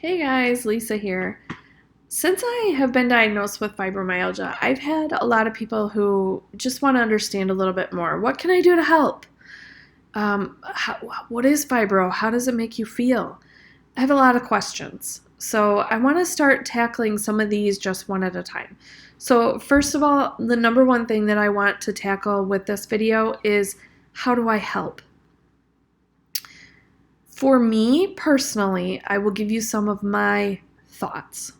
Hey guys, Lisa here. Since I have been diagnosed with fibromyalgia, I've had a lot of people who just want to understand a little bit more. What can I do to help? What is fibro? How does it make you feel? I have a lot of questions. So I want to start tackling some of these just one at a time. So first of all, the number one thing that I want to tackle with this video is how do I help? For me personally, I will give you some of my thoughts.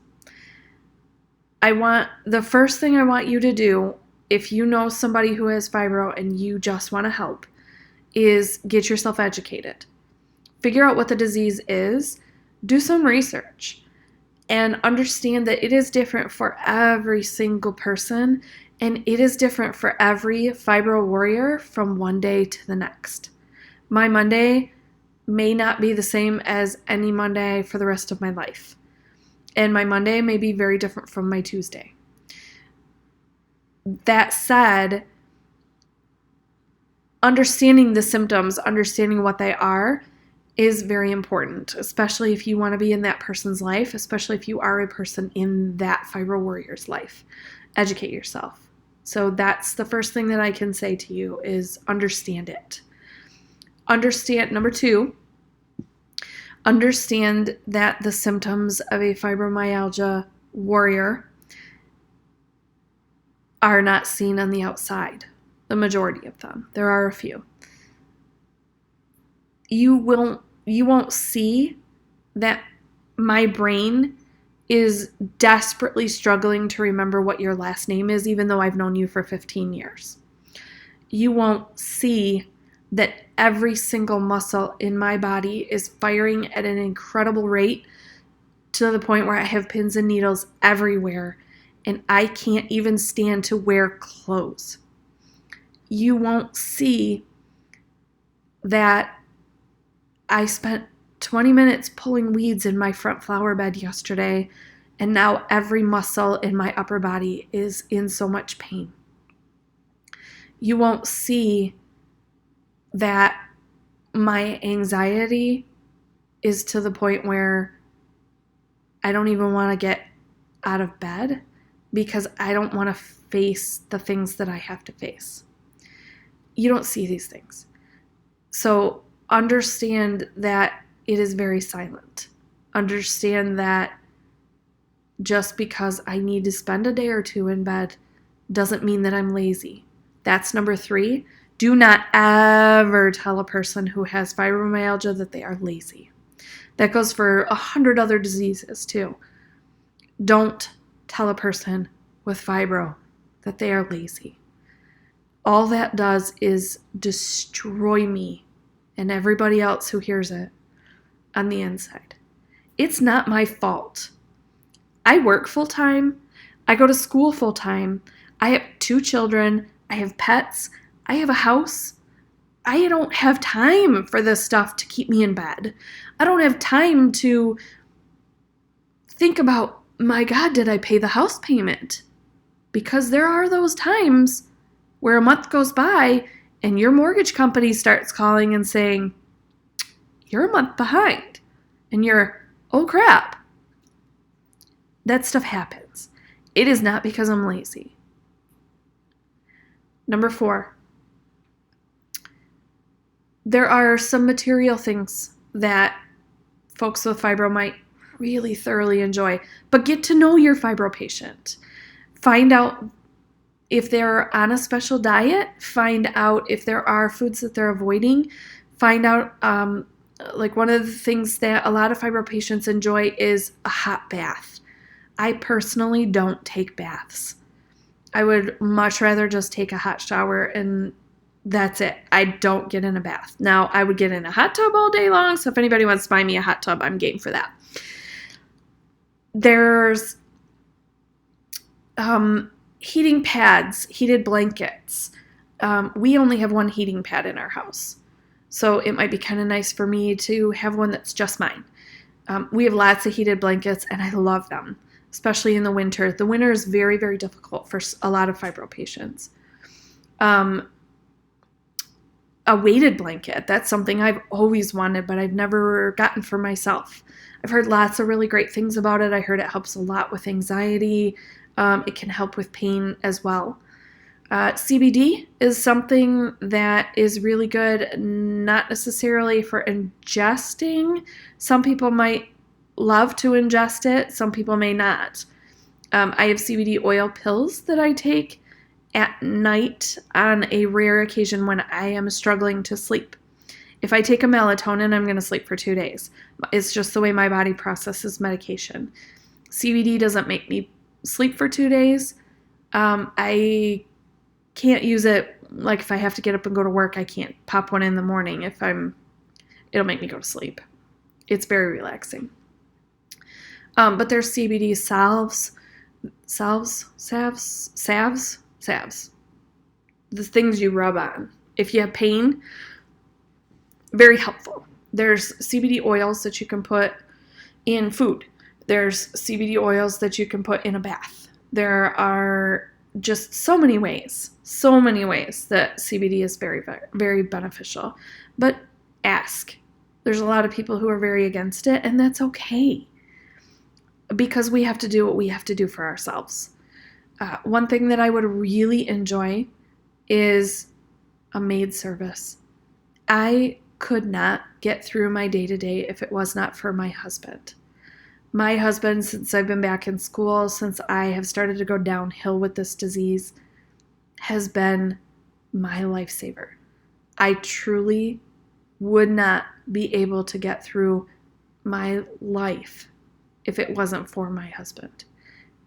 The first thing I want you to do, if you know somebody who has fibro and you just want to help, is get yourself educated. Figure out what the disease is, do some research, and understand that it is different for every single person, and it is different for every fibro warrior from one day to the next. My Monday may not be the same as any Monday for the rest of my life. And my Monday may be very different from my Tuesday. That said, understanding the symptoms, understanding what they are, is very important, especially if you want to be in that person's life, especially if you are a person in that fibro warrior's life. Educate yourself. So that's the first thing that I can say to you is understand it. Number two, understand that the symptoms of a fibromyalgia warrior are not seen on the outside, the majority of them. There are a few. You won't see that my brain is desperately struggling to remember what your last name is, even though I've known you for 15 years. You won't see that every single muscle in my body is firing at an incredible rate to the point where I have pins and needles everywhere and I can't even stand to wear clothes. You won't see that I spent 20 minutes pulling weeds in my front flower bed yesterday and now every muscle in my upper body is in so much pain. You won't see that my anxiety is to the point where I don't even want to get out of bed because I don't want to face the things that I have to face. You don't see these things. So understand that it is very silent. Understand that just because I need to spend a day or two in bed doesn't mean that I'm lazy. That's number three. Do not ever tell a person who has fibromyalgia that they are lazy. That goes for 100 other diseases too. Don't tell a person with fibro that they are lazy. All that does is destroy me and everybody else who hears it on the inside. It's not my fault. I work full time. I go to school full time. I have 2 children. I have pets. I have a house. I don't have time for this stuff to keep me in bed. I don't have time to think about, my God, did I pay the house payment? Because there are those times where a month goes by and your mortgage company starts calling and saying, you're a month behind. And you're, oh crap. That stuff happens. It is not because I'm lazy. Number 4. There are some material things that folks with fibro might really thoroughly enjoy, but get to know your fibro patient. Find out if they're on a special diet. Find out if there are foods that they're avoiding. Find out, like one of the things that a lot of fibro patients enjoy is a hot bath. I personally don't take baths. I would much rather just take a hot shower and that's it. I don't get in a bath. Now, I would get in a hot tub all day long, so if anybody wants to buy me a hot tub, I'm game for that. There's heating pads, heated blankets. We only have one heating pad in our house, so it might be kind of nice for me to have one that's just mine. We have lots of heated blankets, and I love them, especially in the winter. The winter is very, very difficult for a lot of fibro patients. a weighted blanket. That's something I've always wanted, but I've never gotten for myself. I've heard lots of really great things about it. I heard it helps a lot with anxiety. It can help with pain as well. CBD is something that is really good, not necessarily for ingesting. Some people might love to ingest it. Some people may not. I have CBD oil pills that I take at night on a rare occasion when I am struggling to sleep. If I take a melatonin, I'm going to sleep for 2 days. It's just the way my body processes medication. CBD doesn't make me sleep for 2 days. I can't use it, like if I have to get up and go to work, I can't pop one in the morning. It'll make me go to sleep. It's very relaxing. But there's CBD salves, the things you rub on. If you have pain, very helpful. There's CBD oils that you can put in food. There's CBD oils that you can put in a bath. There are just so many ways that CBD is very, very beneficial. But ask. There's a lot of people who are very against it, and that's okay, because we have to do what we have to do for ourselves. One thing that I would really enjoy is a maid service. I could not get through my day-to-day if it was not for my husband. My husband, since I've been back in school, since I have started to go downhill with this disease, has been my lifesaver. I truly would not be able to get through my life if it wasn't for my husband.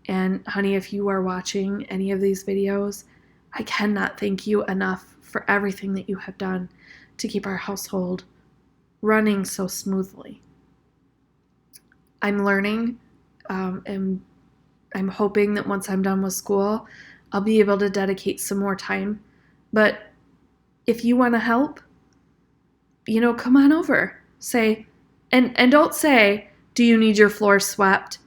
And honey, if you are watching any of these videos, I cannot thank you enough for everything that you have done to keep our household running so smoothly. I'm learning, and I'm hoping that once I'm done with school, I'll be able to dedicate some more time. But if you want to help, come on over. Say, and don't say, do you need your floors swept?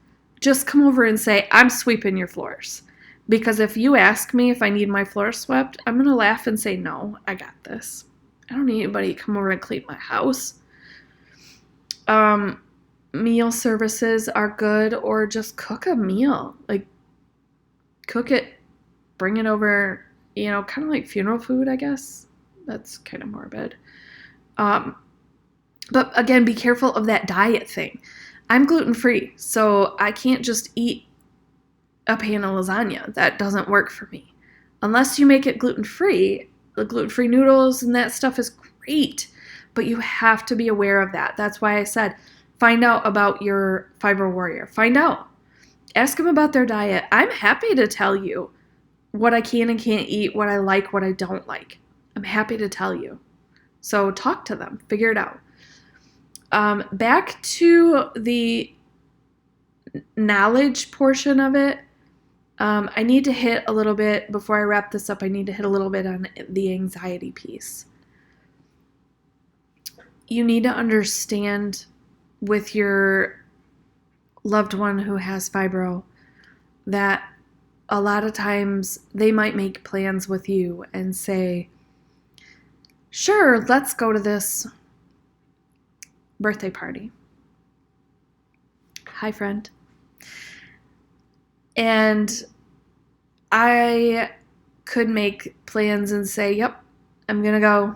Just come over and say, I'm sweeping your floors. Because if you ask me if I need my floors swept, I'm going to laugh and say, no, I got this. I don't need anybody to come over and clean my house. Meal services are good, or just cook a meal. Like, cook it, bring it over, kind of like funeral food, I guess. That's kind of morbid. But again, be careful of that diet thing. I'm gluten-free, so I can't just eat a pan of lasagna. That doesn't work for me. Unless you make it gluten-free, the gluten-free noodles and that stuff is great, but you have to be aware of that. That's why I said, find out about your FibroWarrior. Find out. Ask them about their diet. I'm happy to tell you what I can and can't eat, what I like, what I don't like. I'm happy to tell you. So talk to them. Figure it out. Back to the knowledge portion of it. I need to hit a little bit, before I wrap this up, I need to hit a little bit on the anxiety piece. You need to understand with your loved one who has fibro that a lot of times they might make plans with you and say, sure, let's go to this birthday party. Hi, friend. And I could make plans and say, yep, I'm going to go.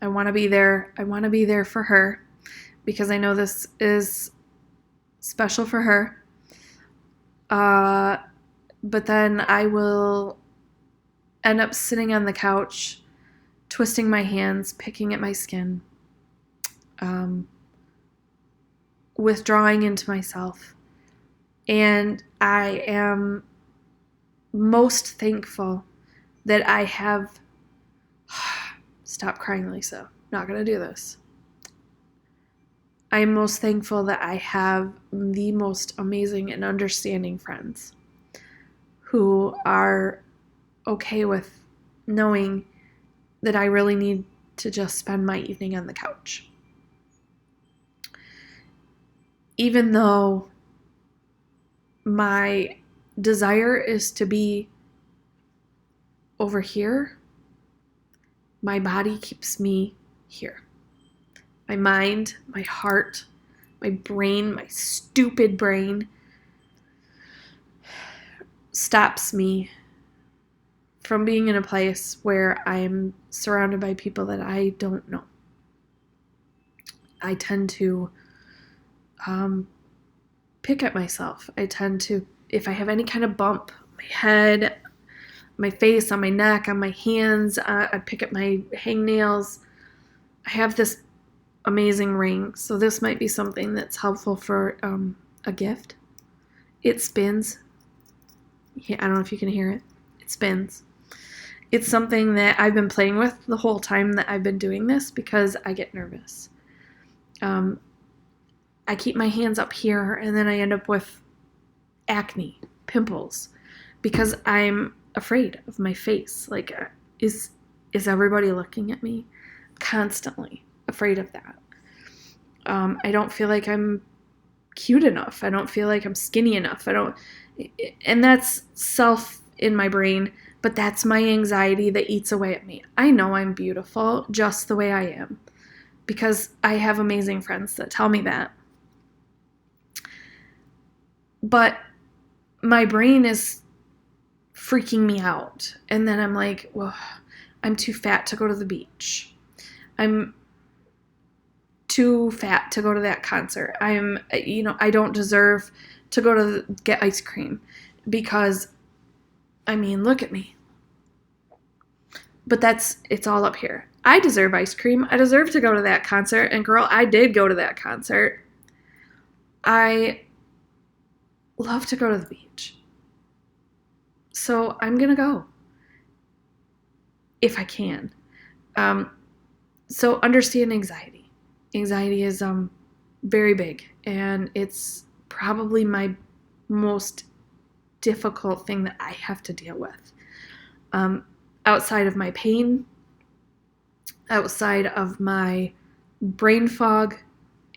I want to be there. I want to be there for her because I know this is special for her. But then I will end up sitting on the couch, twisting my hands, picking at my skin, withdrawing into myself. And I am most thankful that I have... Stop crying, Lisa. Not going to do this. I am most thankful that I have the most amazing and understanding friends who are okay with knowing that I really need to just spend my evening on the couch. Even though my desire is to be over here, my body keeps me here. My mind, my heart, my brain, my stupid brain stops me from being in a place where I'm surrounded by people that I don't know. I tend to pick at myself. I tend to, if I have any kind of bump, my head, my face, on my neck, on my hands, I pick at my hangnails. I have this amazing ring, so this might be something that's helpful for a gift. It spins. I don't know if you can hear it. It spins. It's something that I've been playing with the whole time that I've been doing this because I get nervous. I keep my hands up here and then I end up with acne, pimples, because I'm afraid of my face. Like, is everybody looking at me? Constantly afraid of that. I don't feel like I'm cute enough. I don't feel like I'm skinny enough. And that's self in my brain, but that's my anxiety that eats away at me. I know I'm beautiful just the way I am because I have amazing friends that tell me that. But my brain is freaking me out. And then I'm like, well, I'm too fat to go to the beach. I'm too fat to go to that concert. I don't deserve to go to get ice cream because, look at me. But it's all up here. I deserve ice cream. I deserve to go to that concert. And girl, I did go to that concert. I love to go to the beach. So I'm going to go if I can. So understand anxiety. Anxiety is very big, and it's probably my most difficult thing that I have to deal with. Outside of my pain, outside of my brain fog,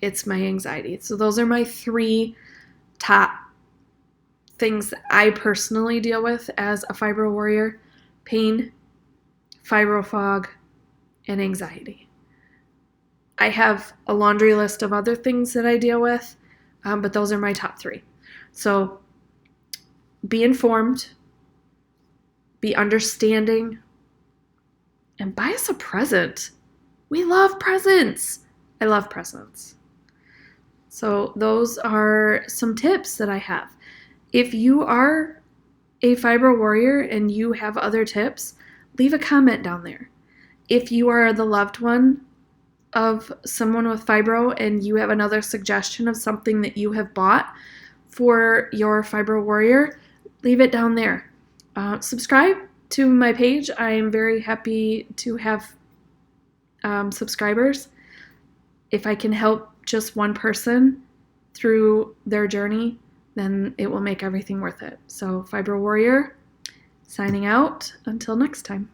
it's my anxiety. So those are my 3 top things that I personally deal with as a fibro warrior: pain, fibro fog, and anxiety. I have a laundry list of other things that I deal with, but those are my top 3. So be informed, be understanding, and buy us a present. We love presents. I love presents. So those are some tips that I have. If you are a fibro warrior and you have other tips, leave a comment down there. If you are the loved one of someone with fibro and you have another suggestion of something that you have bought for your fibro warrior, leave it down there. Subscribe to my page. I am very happy to have subscribers. If I can help just one person through their journey, then it will make everything worth it. So, Fibro Warrior, signing out. Until next time.